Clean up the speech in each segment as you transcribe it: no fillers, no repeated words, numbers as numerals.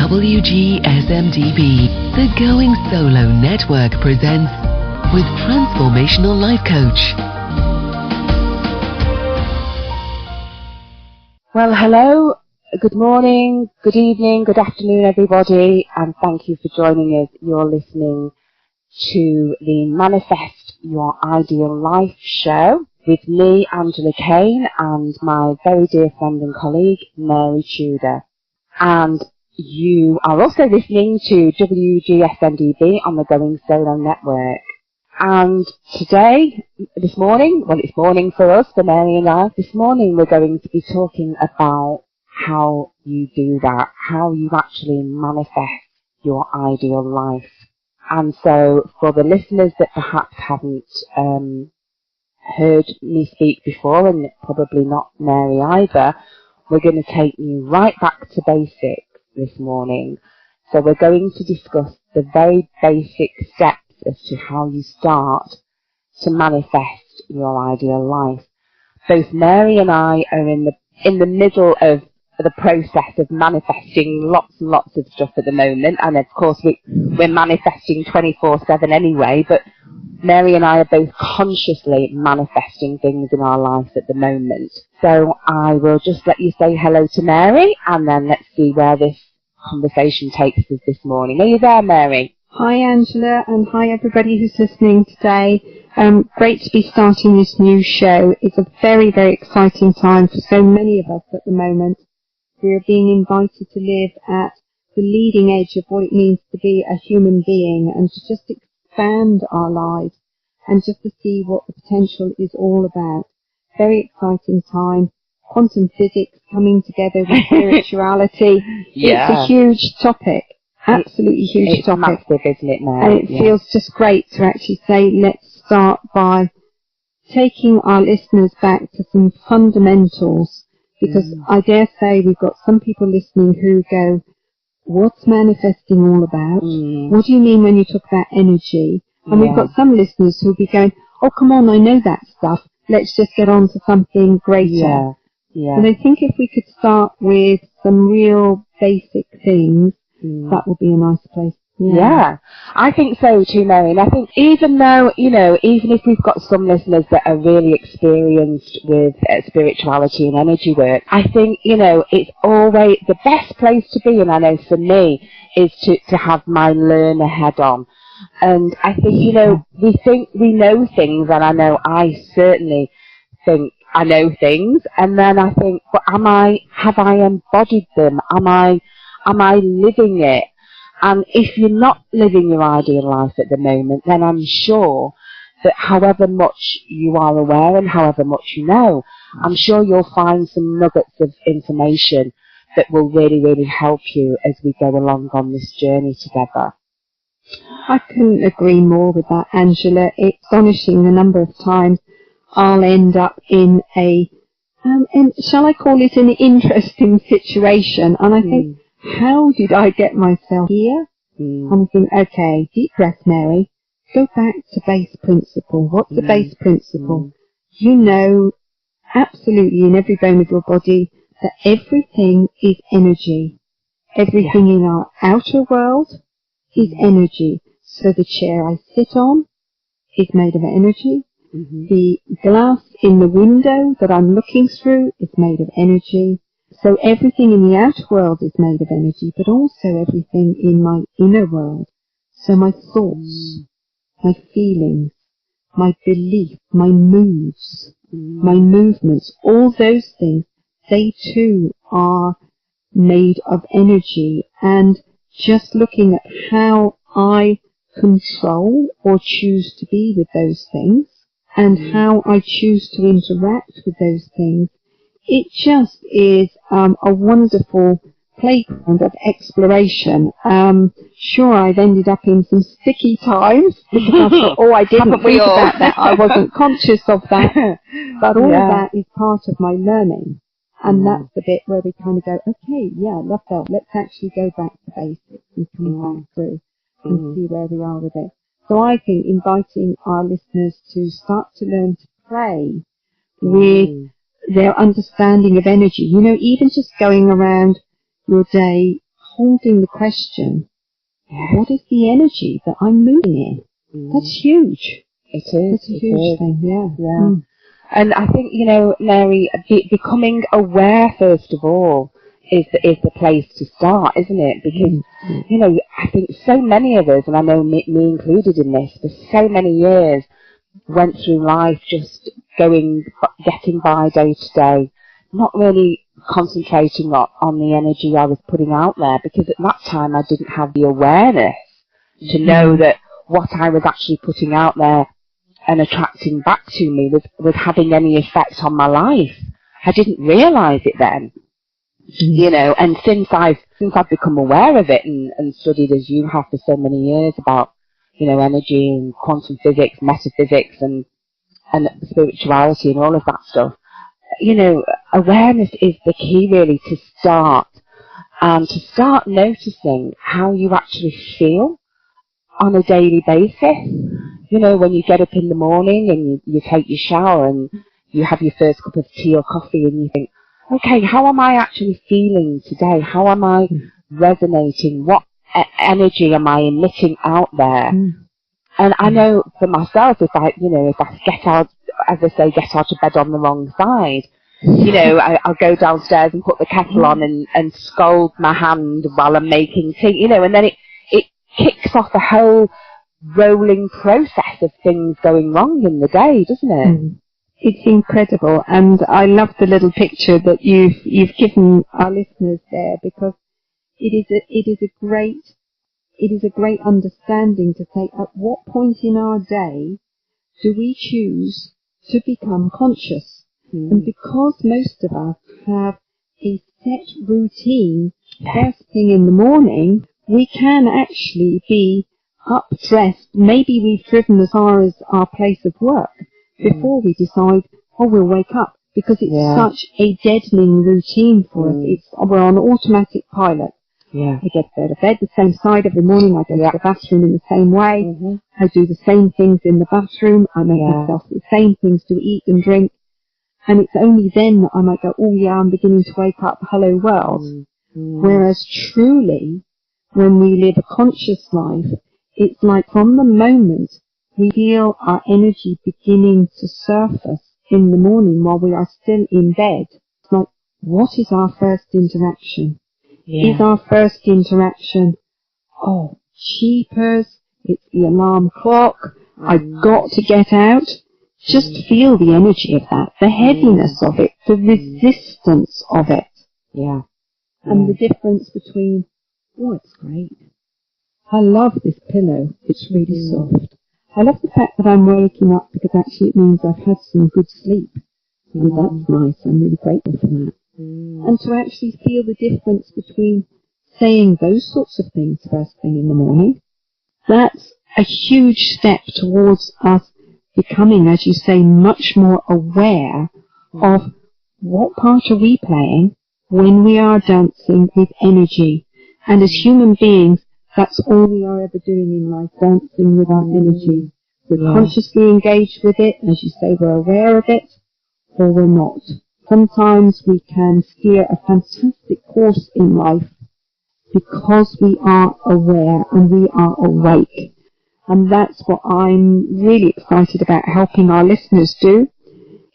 WGSN-DB, the Going Solo Network presents with Transformational Life Coach. Well, hello, good morning, good evening, good afternoon, everybody, and thank you for joining us. You're listening to the Manifest Your Ideal Life show with me, Angela Kane, and my very dear friend and colleague, Mary Tudor. And you are also listening to WGSN-DB on the Going Solo Network. And today, this morning, well, it's morning for us, for Mary and I, this morning we're going to be talking about how you do that, how you actually manifest your ideal life. And so for the listeners that perhaps haven't heard me speak before, and probably not Mary either, we're going to take you right back to basics this morning. So we're going to discuss the very basic steps as to how you start to manifest your ideal life. Both Mary and I are in the middle of the process of manifesting lots and lots of stuff at the moment, and of course we're manifesting 24/7 anyway, but Mary and I are both consciously manifesting things in our life at the moment. So I will just let you say hello to Mary, and then let's see where this conversation takes us this morning. Are you there, Mary? Hi Angela, and hi everybody who's listening today. Great to be starting this new show. It's a very, very exciting time for so many of us at the moment. We're being invited to live at the leading edge of what it means to be a human being, and to just expand our lives and just to see what the potential is all about. Very exciting time. Quantum physics coming together with spirituality. Yeah. It's a huge topic. Absolutely huge it's topic. Massive, isn't it, Mary? And it feels just great to actually say, let's start by taking our listeners back to some fundamentals, because I dare say we've got some people listening who go, what's manifesting all about? What do you mean when you talk about energy? And we've got some listeners who'll be going, oh, come on, I know that stuff. Let's just get on to something greater. Yeah. And I think if we could start with some real basic things, that would be a nice place. Yeah, I think so too, Mary. And I think even though, even if we've got some listeners that are really experienced with spirituality and energy work, I think, it's always the best place to be, and I know for me, is to have my learner head on. And I think, we think we know things, and I know I certainly think I know things, and then I think, but have I embodied them? Am I living it? And if you're not living your ideal life at the moment, then I'm sure that however much you are aware and however much you know, I'm sure you'll find some nuggets of information that will really, really help you as we go along on this journey together. I couldn't agree more with that, Angela. It's astonishing the number of times I'll end up in and shall I call it an interesting situation? And I think, how did I get myself here? And I think, okay, deep breath, Mary. Go back to base principle. What's the base principle? You know absolutely in every bone of your body that everything is energy. Everything in our outer world is energy. So the chair I sit on is made of energy. The glass in the window that I'm looking through is made of energy. So everything in the outer world is made of energy, but also everything in my inner world. So my thoughts, my feelings, my belief, my moods, my movements, all those things, they too are made of energy. And just looking at how I control or choose to be with those things, and how I choose to interact with those things, it just is a wonderful playground of exploration. Sure, I've ended up in some sticky times because I thought, I didn't think about that. I wasn't conscious of that. But all of that is part of my learning. And that's the bit where we kind of go, okay, love that. Let's actually go back to basics and come back through and see where we are with it. So I think inviting our listeners to start to learn to play with their understanding of energy. Even just going around your day holding the question, what is the energy that I'm moving in? That's huge. It is. It's a huge thing, yeah. Mm. And I think, Mary, becoming aware, first of all, is the place to start, isn't it? Because, I think so many of us, and I know me included in this, for so many years, went through life just getting by day to day, not really concentrating on the energy I was putting out there, because at that time I didn't have the awareness to know that what I was actually putting out there and attracting back to me was having any effect on my life. I didn't realise it then, and since I've become aware of it and studied, as you have, for so many years, about, energy and quantum physics, metaphysics and spirituality and all of that stuff, awareness is the key, really, to start noticing how you actually feel on a daily basis. When you get up in the morning and you take your shower and you have your first cup of tea or coffee and you think, okay, how am I actually feeling today? How am I resonating? What energy am I emitting out there? And I know for myself, if I get out, as I say, get out of bed on the wrong side, I'll go downstairs and put the kettle on and scold my hand while I'm making tea, and then it kicks off a whole rolling process of things going wrong in the day, doesn't it? It's incredible, and I love the little picture that you've given our listeners there, because it is a great understanding to say, at what point in our day do we choose to become conscious? And because most of us have a set routine first thing in the morning, we can actually be up, dressed. Maybe we've driven as far as our place of work before we decide, we'll wake up, because it's such a deadening routine for us. We're on automatic pilot. I get out of bed the same side every morning. I go to the bathroom in the same way. I do the same things in the bathroom. I make myself the same things to eat and drink. And it's only then that I might go, I'm beginning to wake up. Hello, world. Whereas truly, when we live a conscious life, it's like from the moment we feel our energy beginning to surface in the morning while we are still in bed, it's like, what is our first interaction? Is our first interaction, cheapers, it's the alarm clock, I've got to get out? Just feel the energy of that, the heaviness of it, the resistance of it. And the difference between, it's great. I love this pillow. It's really soft. I love the fact that I'm waking up, because actually it means I've had some good sleep. And that's nice. I'm really grateful for that. And to actually feel the difference between saying those sorts of things first thing in the morning, that's a huge step towards us becoming, as you say, much more aware of what part are we playing when we are dancing with energy. And as human beings, that's all we are ever doing in life, dancing with our energy. We're consciously engaged with it, as you say, we're aware of it, or we're not. Sometimes we can steer a fantastic course in life because we are aware and we are awake. And that's what I'm really excited about helping our listeners do,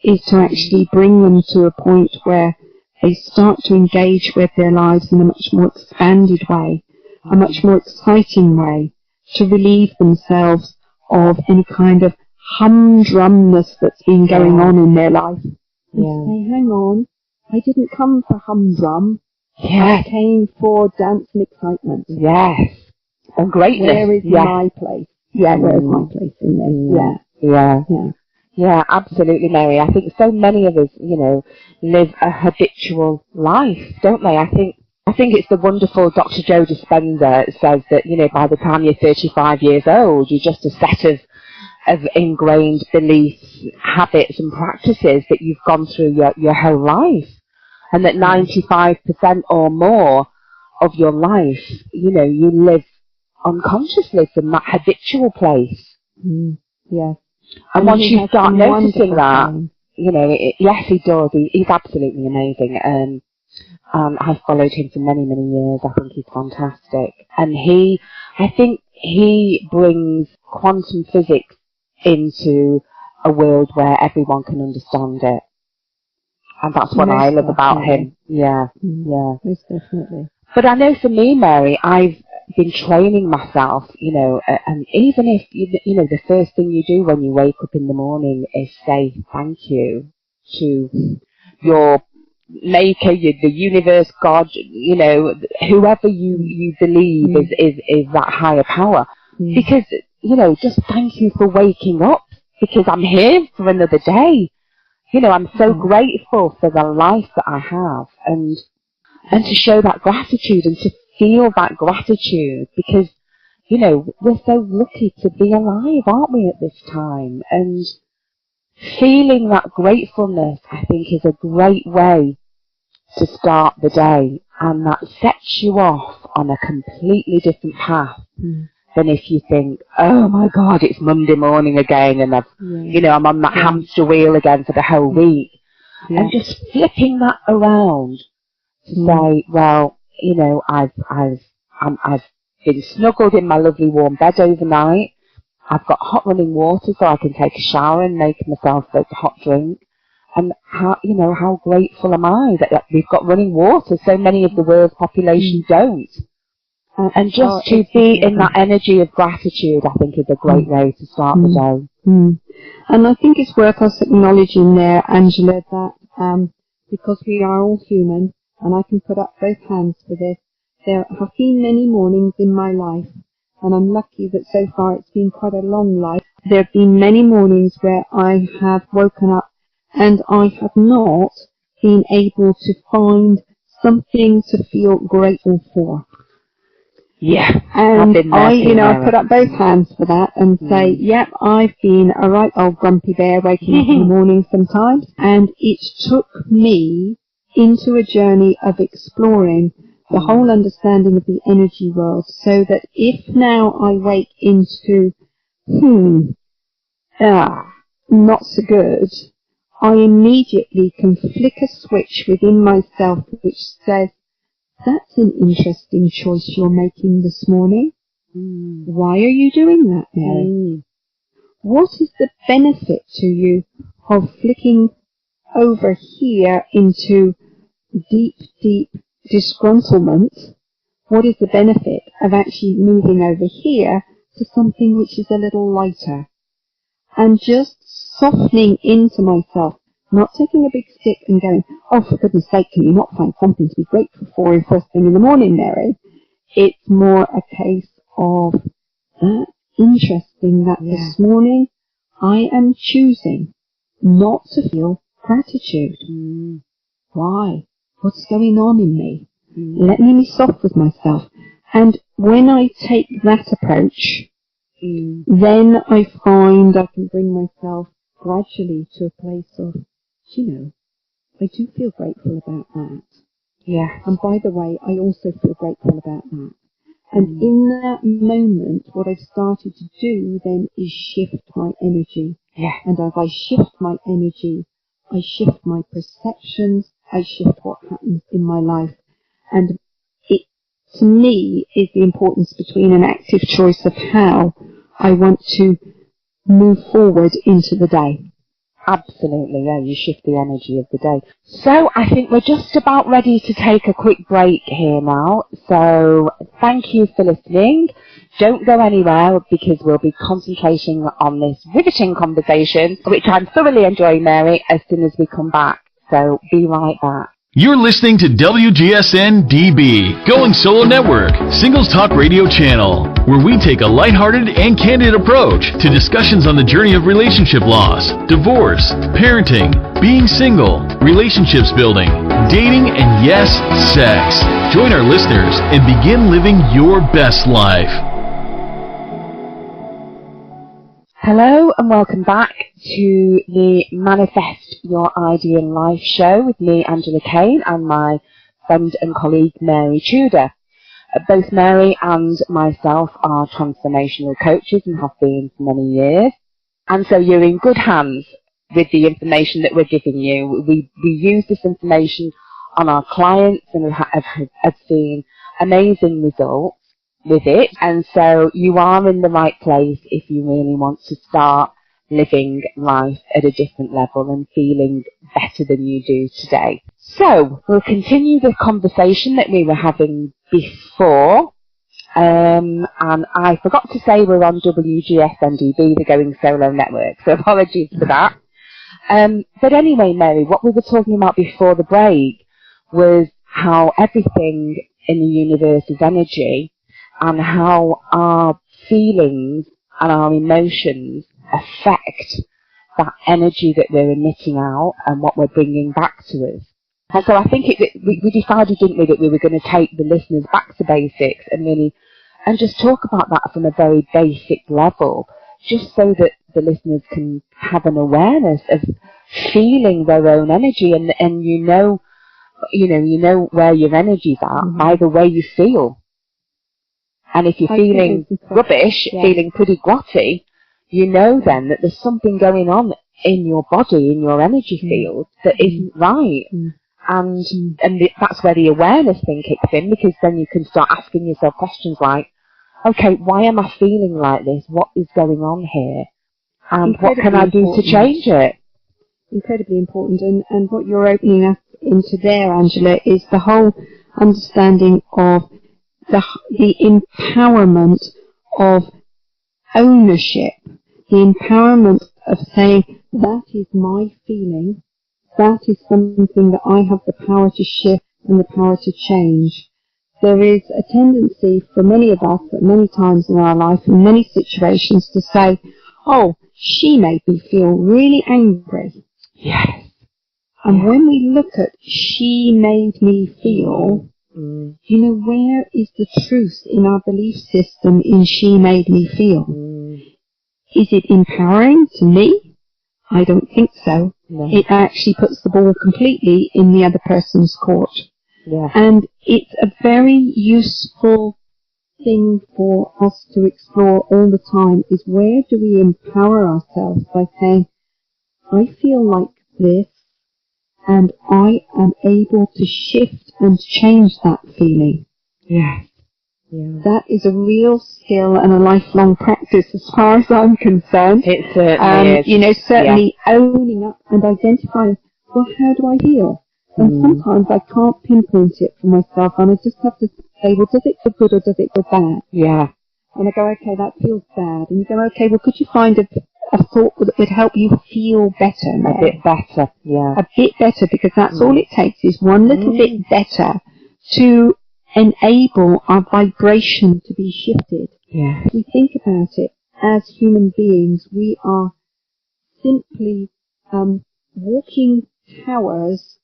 is to actually bring them to a point where they start to engage with their lives in a much more expanded way, a much more exciting way, to relieve themselves of any kind of humdrumness that's been going on in their life. And say, hang on, I didn't come for humdrum. I came for dance and excitement. And greatness. Where is my place? Where is my place in this? Yeah, absolutely, Mary. I think so many of us, live a habitual life, don't they? I think it's the wonderful Dr. Joe Dispenza says that, by the time you're 35 years old, you're just a set of ingrained beliefs, habits and practices that you've gone through your whole life. And that 95% or more of your life, you live unconsciously from that habitual place. And once you start noticing that, yes, he does. He's absolutely amazing. I've followed him for many, many years. I think he's fantastic. And I think he brings quantum physics into a world where everyone can understand it. And that's what I love about him. Yeah, yeah. Most definitely. But I know for me, Mary, I've been training myself, and even if, the first thing you do when you wake up in the morning is say thank you to your maker, the universe, God, whoever you believe is that higher power. Because, just thank you for waking up, because I'm here for another day. I'm so grateful for the life that I have, and to show that gratitude and to feel that gratitude, because, we're so lucky to be alive, aren't we, at this time? And feeling that gratefulness, I think, is a great way to start the day, and that sets you off on a completely different path than if you think, oh my God, it's Monday morning again, and I'm on that hamster wheel again for the whole week. And just flipping that around to say, well, I've been snuggled in my lovely warm bed overnight. I've got hot running water so I can take a shower and make myself a hot drink. And how grateful am I that we've got running water? So many of the world's population don't. And just to be in that energy of gratitude, I think, is a great way to start the day. And I think it's worth us acknowledging there, Angela, that because we are all human, and I can put up both hands for this, there have been many mornings in my life, and I'm lucky that so far it's been quite a long life. There have been many mornings where I have woken up and I have not been able to find something to feel grateful for. Yeah, and I put up both hands for that and say, yep, I've been a right old grumpy bear waking up in the morning sometimes, and it took me into a journey of exploring the whole understanding of the energy world, so that if now I wake into, not so good, I immediately can flick a switch within myself which says, that's an interesting choice you're making this morning. Why are you doing that, Mary? What is the benefit to you of flicking over here into deep, deep disgruntlement? What is the benefit of actually moving over here to something which is a little lighter? And just softening into myself, not taking a big stick and going, oh, for goodness sake, can you not find something to be grateful for in first thing in the morning, Mary? It's more a case of, that's interesting that this morning I am choosing not to feel gratitude. Why? What's going on in me? Let me be soft with myself. And when I take that approach, then I find I can bring myself gradually to a place of, I do feel grateful about that. Yeah. And by the way, I also feel grateful about that. And in that moment, what I've started to do then is shift my energy. Yeah. And as I shift my energy, I shift my perceptions, I shift what happens in my life. And it, to me, is the importance between an active choice of how I want to move forward into the day. Absolutely, yeah, you shift the energy of the day. So I think we're just about ready to take a quick break here now. So thank you for listening. Don't go anywhere, because we'll be concentrating on this riveting conversation, which I'm thoroughly enjoying, Mary, as soon as we come back. So be right back. You're listening to WGSN-DB, Going Solo Network, Singles Talk Radio Channel, where we take a lighthearted and candid approach to discussions on the journey of relationship loss, divorce, parenting, being single, relationships building, dating, and yes, sex. Join our listeners and begin living your best life. Hello and welcome back to the Manifest Your Ideal Life show with me, Angela Kane, and my friend and colleague Mary Tudor. Both Mary and myself are transformational coaches and have been for many years. And so you're in good hands with the information that we're giving you. We use this information on our clients and have seen amazing results with it. And so you are in the right place if you really want to start living life at a different level and feeling better than you do today. So we'll continue the conversation that we were having before. And I forgot to say we're on WGSN-DB, the Going Solo Network, so apologies for that. But anyway, Mary, what we were talking about before the break was how everything in the universe is energy, and how our feelings and our emotions affect that energy that we're emitting out and what we're bringing back to us. And so I think we decided, didn't we, that we were going to take the listeners back to basics and just talk about that from a very basic level, just so that the listeners can have an awareness of feeling their own energy, and you know where your energy's at by the way you feel. And if you're feeling rubbish, feeling pretty grotty, you know then that there's something going on in your body, in your energy field, that isn't right. And that's where the awareness thing kicks in, because then you can start asking yourself questions like, okay, why am I feeling like this? What is going on here? And what can I do to change it? Incredibly important. And what you're opening us into there, Angela, is the whole understanding of the empowerment of ownership, the empowerment of saying, that is my feeling, that is something that I have the power to shift and the power to change. There is a tendency for many of us at many times in our life, in many situations, to say, oh, she made me feel really angry. Yes. And when we look at she made me feel, where is the truth in our belief system in she made me feel? Is it empowering to me? I don't think so. No. It actually puts the ball completely in the other person's court. Yeah. And it's a very useful thing for us to explore all the time, is where do we empower ourselves by saying, I feel like this, and I am able to shift and change that feeling. Yes. Yeah. That is a real skill and a lifelong practice as far as I'm concerned. It certainly is. Certainly owning up and identifying, well, how do I feel? And sometimes I can't pinpoint it for myself, and I just have to say, well, does it feel good or does it feel bad? Yeah. And I go, okay, that feels bad. And you go, okay, well, could you find a thought that would help you feel better? A bit better, yeah. A bit better, because that's all it takes, is one little bit better to enable our vibration to be shifted. Yeah. If we think about it, as human beings, we are simply walking towers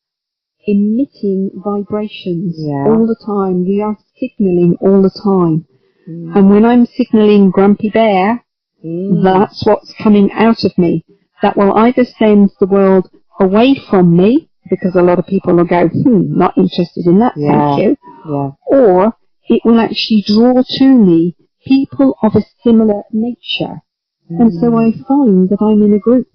emitting vibrations all the time. We are signaling all the time. And when I'm signaling grumpy bear, that's what's coming out of me. That will either send the world away from me, because a lot of people will go, not interested in that, thank you. Yeah. Or it will actually draw to me people of a similar nature. And so I find that I'm in a group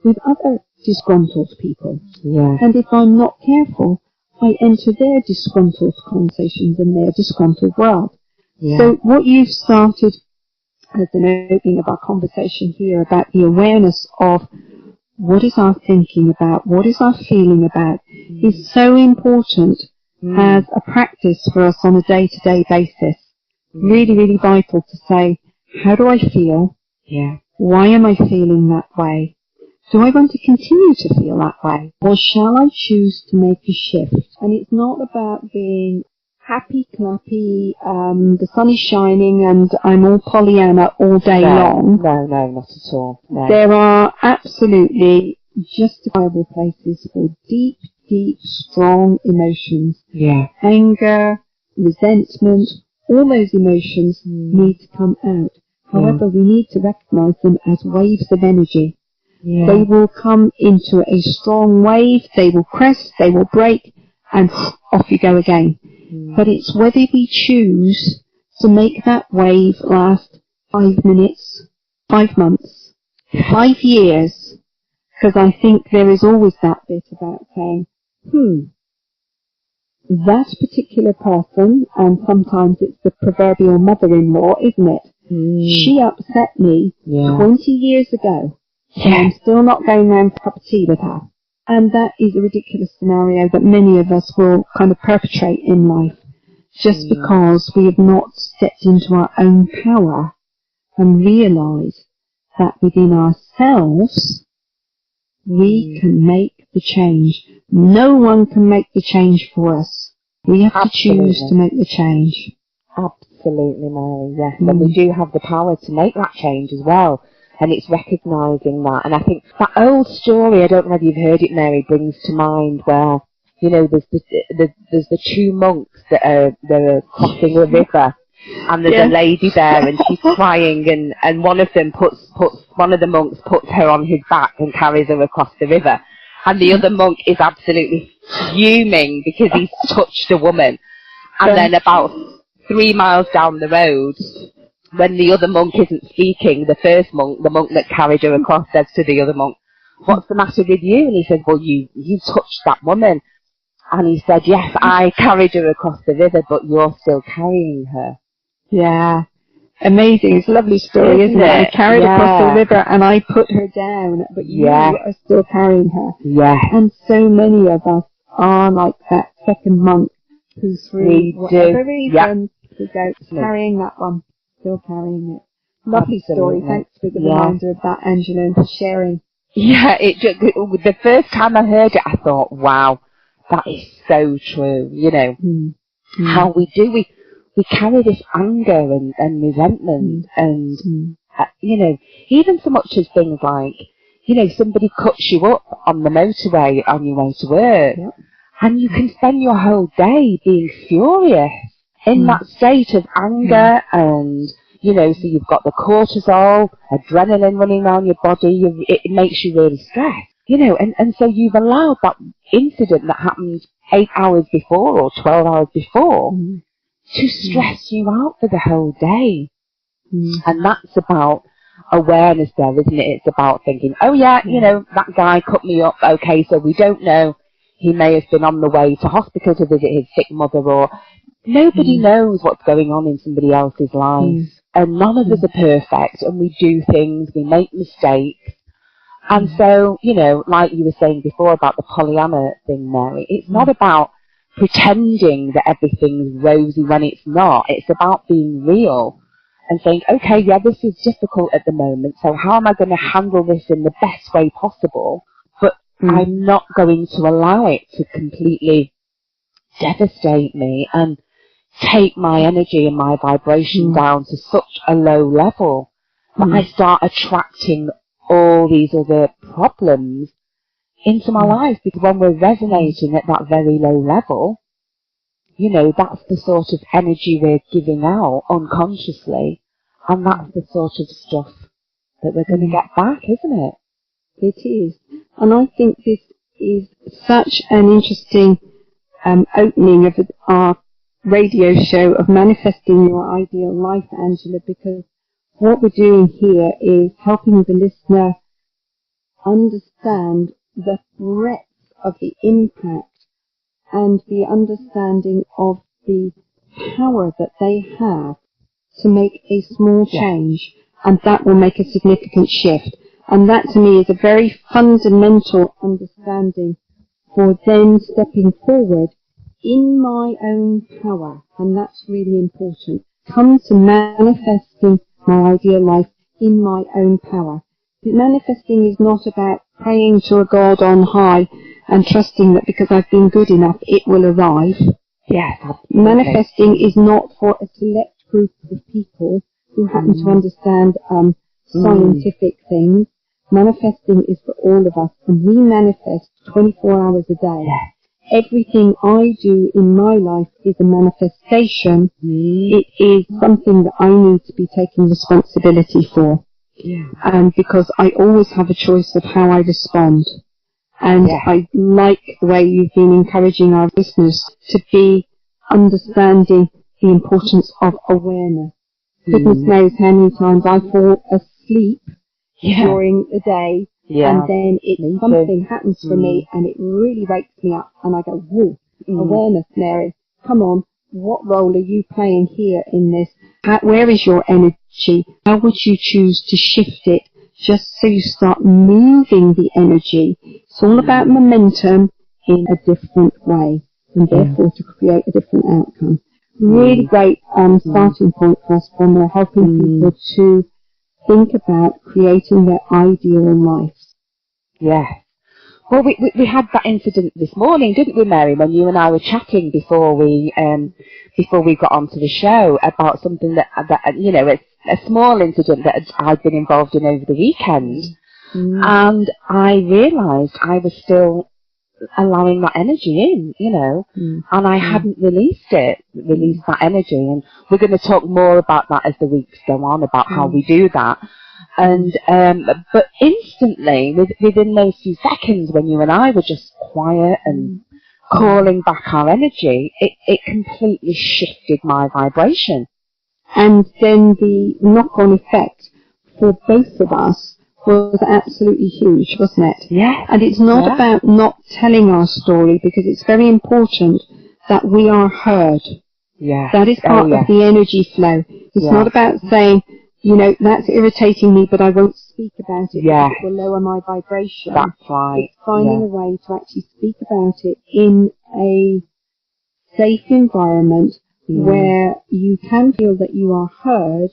with other disgruntled people. Yeah. And if I'm not careful, I enter their disgruntled conversations and their disgruntled world. Yeah. So what you've started as an opening of our conversation here about the awareness of what is our thinking about, what is our feeling about, is so important as a practice for us on a day-to-day basis. Really, really vital to say, how do I feel? Yeah. Why am I feeling that way? Do I want to continue to feel that way? Or shall I choose to make a shift? And it's not about being happy, clappy, the sun is shining and I'm all Pollyanna all day long. No, not at all. No. There are absolutely justifiable places for deep, strong emotions. Yeah. Anger, resentment, all those emotions need to come out. However, we need to recognize them as waves of energy. Yeah. They will come into a strong wave, they will crest, they will break, and off you go again. But it's whether we choose to make that wave last 5 minutes, 5 months, 5 years, because I think there is always that bit about saying, that particular person, and sometimes it's the proverbial mother-in-law, isn't it? She upset me 20 years ago, and I'm still not going round for a cup of tea with her. And that is a ridiculous scenario that many of us will kind of perpetrate in life, just because we have not stepped into our own power and realised that within ourselves we can make the change. No one can make the change for us. We have to choose to make the change. Absolutely, Mary, yes. And we do have the power to make that change as well. And it's recognising that. And I think that old story, I don't know if you've heard it, Mary, brings to mind where, you know, there's the two monks that are crossing a river. And there's a lady there, and she's crying, and one of them one of the monks puts her on his back and carries her across the river. And the other monk is absolutely fuming because he's touched a woman. And then about 3 miles down the road, when the other monk isn't speaking, the first monk, the monk that carried her across, says to the other monk, "What's the matter with you?" And he said, "Well, you touched that woman." And he said, "Yes, I carried her across the river, but you're still carrying her." Yeah. Amazing. It's a lovely story, isn't it? I carried across the river and I put her down, but you are still carrying her. Yeah. And so many of us are like that second monk who through whatever reason is out carrying that one, still carrying it. Lovely story. Thanks for the reminder of that, Angela, and for sharing. Yeah, the first time I heard it, I thought, wow, that is so true. You know, how we carry this anger and resentment and, you know, even so much as things like, you know, somebody cuts you up on the motorway on your way to work, and you can spend your whole day being furious in that state of anger and, you know, so you've got the cortisol, adrenaline running around your body, it makes you really stressed, you know, and so you've allowed that incident that happened 8 hours before or 12 hours before to stress you out for the whole day. And that's about awareness there, isn't it? It's about thinking, oh yeah, you know, that guy cut me up, okay, so we don't know, he may have been on the way to hospital to visit his sick mother, or nobody knows what's going on in somebody else's life. And none of us are perfect, and we do things, we make mistakes. And so, you know, like you were saying before about the Pollyanna thing, Mary, it's not about pretending that everything's rosy when it's not. It's about being real and saying, okay, yeah, this is difficult at the moment, so how am I going to handle this in the best way possible? But I'm not going to allow it to completely devastate me and take my energy and my vibration down to such a low level that I start attracting all these other problems into my life, because when we're resonating at that very low level, you know, that's the sort of energy we're giving out unconsciously, and that's the sort of stuff that we're going to get back, isn't it? It is. And I think this is such an interesting opening of our radio show of Manifesting Your Ideal Life, Angela, because what we're doing here is helping the listener understand the breadth of the impact and the understanding of the power that they have to make a small change, and that will make a significant shift. And that to me is a very fundamental understanding for then stepping forward in my own power, and that's really important. Come to manifesting my ideal life in my own power. Manifesting is not about praying to a God on high and trusting that because I've been good enough it will arrive. Yes. Manifesting is not for a select group of people who happen to understand scientific things. Manifesting is for all of us, and we manifest 24 hours a day. Everything I do in my life is a manifestation. It is something that I need to be taking responsibility for. Because I always have a choice of how I respond. And I like the way you've been encouraging our listeners to be understanding the importance of awareness. Goodness knows how many times I fall asleep during the day, and then something happens for me and it really wakes me up, and I go, whoa, awareness, Mary. Come on, what role are you playing here in this? Where is your energy? How would you choose to shift it just so you start moving the energy? It's all about momentum in a different way, and therefore to create a different outcome. Really great starting point for us when we're helping people to think about creating their ideal life. Yeah. Well, we had that incident this morning, didn't we, Mary, when you and I were chatting before we got onto the show about something that you know, it's a small incident that I'd been involved in over the weekend, and I realised I was still allowing that energy in, you know, and I hadn't released that energy, and we're going to talk more about that as the weeks go on, about how we do that. And but instantly, within those few seconds when you and I were just quiet and calling back our energy, it completely shifted my vibration. And then the knock-on effect for both of us was absolutely huge, wasn't it? Yeah. And it's not about not telling our story, because it's very important that we are heard. Yeah. That is part of the energy flow. It's not about saying, you know, that's irritating me, but I won't speak about it because it will lower my vibration. That's right. It's finding a way to actually speak about it in a safe environment where you can feel that you are heard,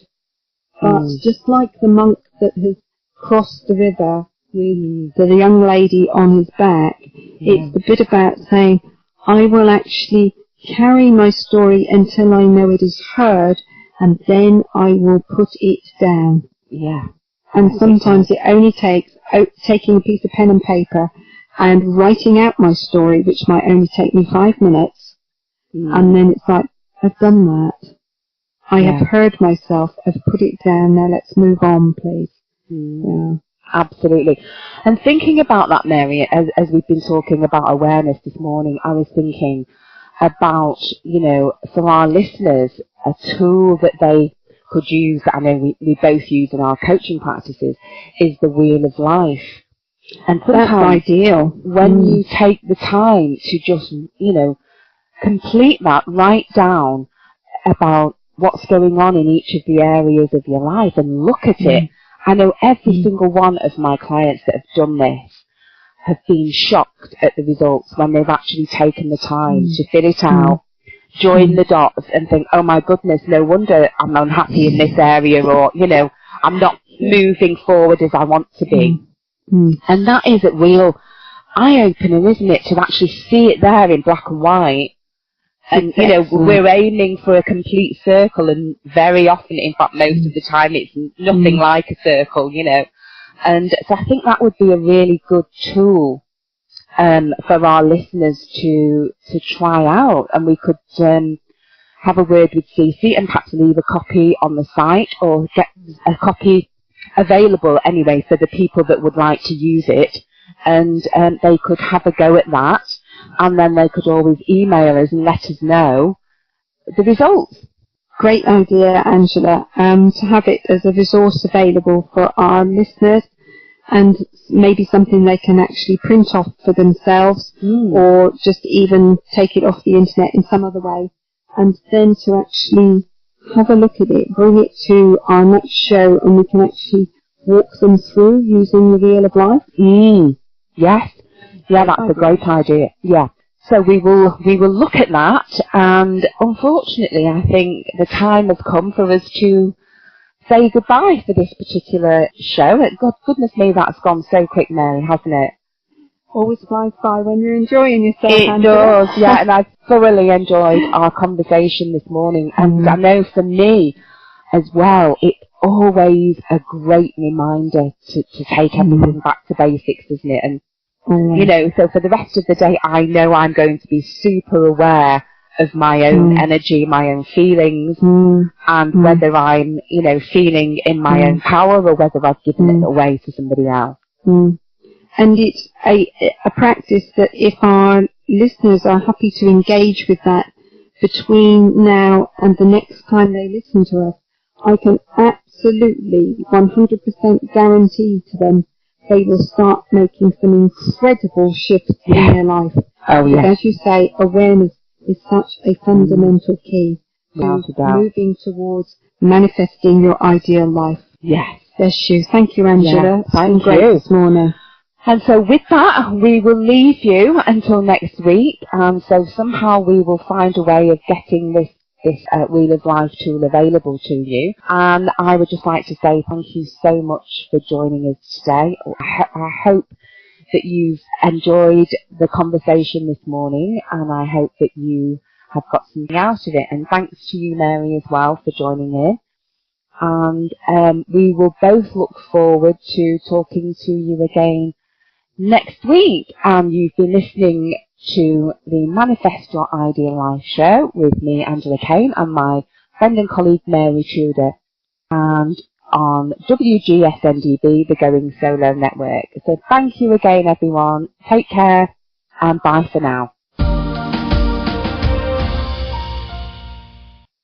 but just like the monk that has crossed the river with the young lady on his back, it's the bit about saying, I will actually carry my story until I know it is heard, and then I will put it down. Yeah. And sometimes it only takes taking a piece of pen and paper and writing out my story, which might only take me 5 minutes. And then it's like, I've done that. I have heard myself. I've put it down. Now let's move on, please. Yeah. Absolutely. And thinking about that, Mary, as we've been talking about awareness this morning, I was thinking about, you know, for our listeners, a tool that they could use, that I know we both use in our coaching practices, is the Wheel of Life. And that's ideal. When you take the time to just, you know, complete that, write down about what's going on in each of the areas of your life and look at it. I know every single one of my clients that have done this have been shocked at the results when they've actually taken the time to fill it out, join the dots and think, oh my goodness, no wonder I'm unhappy in this area, or, you know, I'm not moving forward as I want to be. And that is a real eye-opener, isn't it, to actually see it there in black and white. And, you know, we're aiming for a complete circle, and very often, in fact, most of the time, it's nothing like a circle, you know. And so I think that would be a really good tool for our listeners to try out. And we could have a word with Cece and perhaps leave a copy on the site, or get a copy available anyway for the people that would like to use it. And they could have a go at that. And then they could always email us and let us know the results. Great idea, Angela, to have it as a resource available for our listeners, and maybe something they can actually print off for themselves, or just even take it off the internet in some other way, and then to actually have a look at it, bring it to our next show, and we can actually walk them through using the Wheel of Life. Yes. Yeah, that's a great idea. Yeah. So we will look at that, and unfortunately I think the time has come for us to say goodbye for this particular show. Goodness me, that's gone so quick, Mary, hasn't it? Always flies by when you're enjoying yourself. It does, yeah, and I've thoroughly enjoyed our conversation this morning, and I know for me as well, it's always a great reminder to take everything back to basics, isn't it? And you know, so for the rest of the day, I know I'm going to be super aware of my own energy, my own feelings, and whether I'm, you know, feeling in my own power, or whether I've given it away to somebody else. And it's a practice that if our listeners are happy to engage with that between now and the next time they listen to us, I can absolutely 100% guarantee to them they will start making some incredible shifts in their life. Oh, But yes. as you say, awareness is such a fundamental key Without to a doubt. moving towards manifesting your ideal life. Yes. Bless you. Thank you, Angela. Yeah, It's been thank great you. this morning. And so with that, we will leave you until next week. So somehow we will find a way of getting this Wheel of Life tool available to you. And I would just like to say thank you so much for joining us today. I hope that you've enjoyed the conversation this morning, and I hope that you have got something out of it. And thanks to you, Mary, as well, for joining in. And we will both look forward to talking to you again next week. You've been listening to the Manifest Your Ideal Life show with me, Angela Kane, and my friend and colleague Mary Tudor, and on WGSN-DB, the Going Solo Network. So thank you again, everyone. Take care, and bye for now.